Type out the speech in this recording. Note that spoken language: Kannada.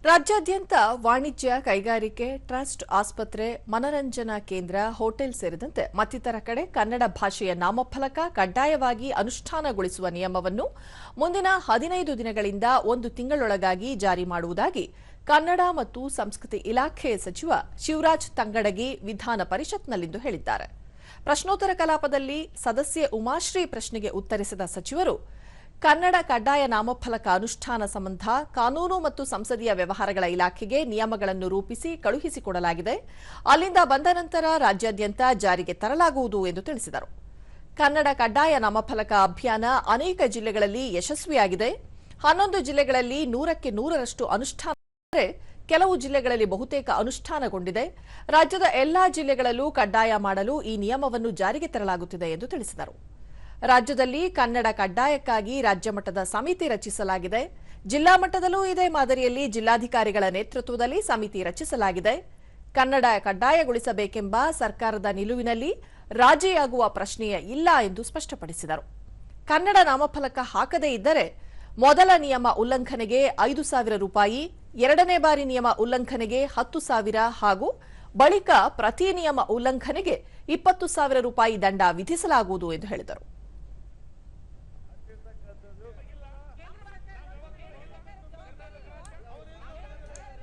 ರಾಜ್ಯಾದ್ಯಂತ ವಾಣಿಜ್ಯ, ಕೈಗಾರಿಕೆ, ಟ್ರಸ್ಟ್, ಆಸ್ಪತ್ರೆ, ಮನರಂಜನಾ ಕೇಂದ್ರ, ಹೋಟೆಲ್ ಸೇರಿದಂತೆ ಮತ್ತಿತರ ಕಡೆ ಕನ್ನಡ ಭಾಷೆಯ ನಾಮಫಲಕ ಕಡ್ಡಾಯವಾಗಿ ಅನುಷ್ಠಾನಗೊಳಿಸುವ ನಿಯಮವನ್ನು ಮುಂದಿನ 15 ದಿನಗಳಿಂದ 1 ತಿಂಗಳೊಳಗಾಗಿ ಜಾರಿ ಮಾಡುವುದಾಗಿ ಕನ್ನಡ ಮತ್ತು ಸಂಸ್ಕೃತಿ ಇಲಾಖೆ ಸಚಿವ ಶಿವರಾಜ್ ತಂಗಡಗಿ ವಿಧಾನ ಪರಿಷತ್ನಲ್ಲಿಂದು ಹೇಳಿದ್ದಾರೆ. ಪ್ರಶ್ನೋತ್ತರ ಕಲಾಪದಲ್ಲಿ ಸದಸ್ಯೆ ಉಮಾಶ್ರೀ ಪ್ರಶ್ನೆಗೆ ಉತ್ತರಿಸಿದ ಸಚಿವರು, ಕನ್ನಡ ಕಡ್ಡಾಯ ನಾಮಫಲಕ ಅನುಷ್ಠಾನ ಸಂಬಂಧ ಕಾನೂನು ಮತ್ತು ಸಂಸದೀಯ ವ್ಯವಹಾರಗಳ ಇಲಾಖೆಗೆ ನಿಯಮಗಳನ್ನು ರೂಪಿಸಿ ಕಳುಹಿಸಿಕೊಡಲಾಗಿದೆ. ಅಲ್ಲಿಂದ ಬಂದ ನಂತರ ರಾಜ್ಯಾದ್ಯಂತ ಜಾರಿಗೆ ತರಲಾಗುವುದು ಎಂದು ತಿಳಿಸಿದರು. ಕನ್ನಡ ಕಡ್ಡಾಯ ನಾಮಫಲಕ ಅಭಿಯಾನ ಅನೇಕ ಜಿಲ್ಲೆಗಳಲ್ಲಿ ಯಶಸ್ವಿಯಾಗಿದೆ. 11 ಜಿಲ್ಲೆಗಳಲ್ಲಿ 100ಕ್ಕೆ 100ರಷ್ಟು ಅನುಷ್ಠಾನ, ಕೆಲವು ಜಿಲ್ಲೆಗಳಲ್ಲಿ ಬಹುತೇಕ ಅನುಷ್ಠಾನಗೊಂಡಿದೆ. ರಾಜ್ಯದ ಎಲ್ಲಾ ಜಿಲ್ಲೆಗಳಲ್ಲೂ ಕಡ್ಡಾಯ ಮಾಡಲು ಈ ನಿಯಮವನ್ನು ಜಾರಿಗೆ ತರಲಾಗುತ್ತಿದೆ ಎಂದು ತಿಳಿಸಿದರು. ರಾಜ್ಯದಲ್ಲಿ ಕನ್ನಡ ಕಡ್ಡಾಯಕ್ಕಾಗಿ ರಾಜ್ಯ ಮಟ್ಟದ ಸಮಿತಿ ರಚಿಸಲಾಗಿದೆ. ಜಿಲ್ಲಾ ಮಟ್ಟದಲ್ಲೂ ಇದೇ ಮಾದರಿಯಲ್ಲಿ ಜಿಲ್ಲಾಧಿಕಾರಿಗಳ ನೇತೃತ್ವದಲ್ಲಿ ಸಮಿತಿ ರಚಿಸಲಾಗಿದೆ. ಕನ್ನಡ ಕಡ್ಡಾಯಗೊಳಿಸಬೇಕೆಂಬ ಸರ್ಕಾರದ ನಿಲುವಿನಲ್ಲಿ ರಾಜಿಯಾಗುವ ಪ್ರಶ್ನೆಯೇ ಇಲ್ಲ ಎಂದು ಸ್ಪಷ್ಟಪಡಿಸಿದರು. ಕನ್ನಡ ನಾಮಫಲಕ ಹಾಕದೇ ಇದ್ದರೆ ಮೊದಲ ನಿಯಮ ಉಲ್ಲಂಘನೆಗೆ 5,000 ರೂಪಾಯಿ, ಎರಡನೇ ಬಾರಿ ನಿಯಮ ಉಲ್ಲಂಘನೆಗೆ 10,000 ಹಾಗೂ ಬಳಿಕ ಪ್ರತಿ ನಿಯಮ ಉಲ್ಲಂಘನೆಗೆ 20,000 ರೂಪಾಯಿ ದಂಡ ವಿಧಿಸಲಾಗುವುದು ಎಂದು ಹೇಳಿದರು.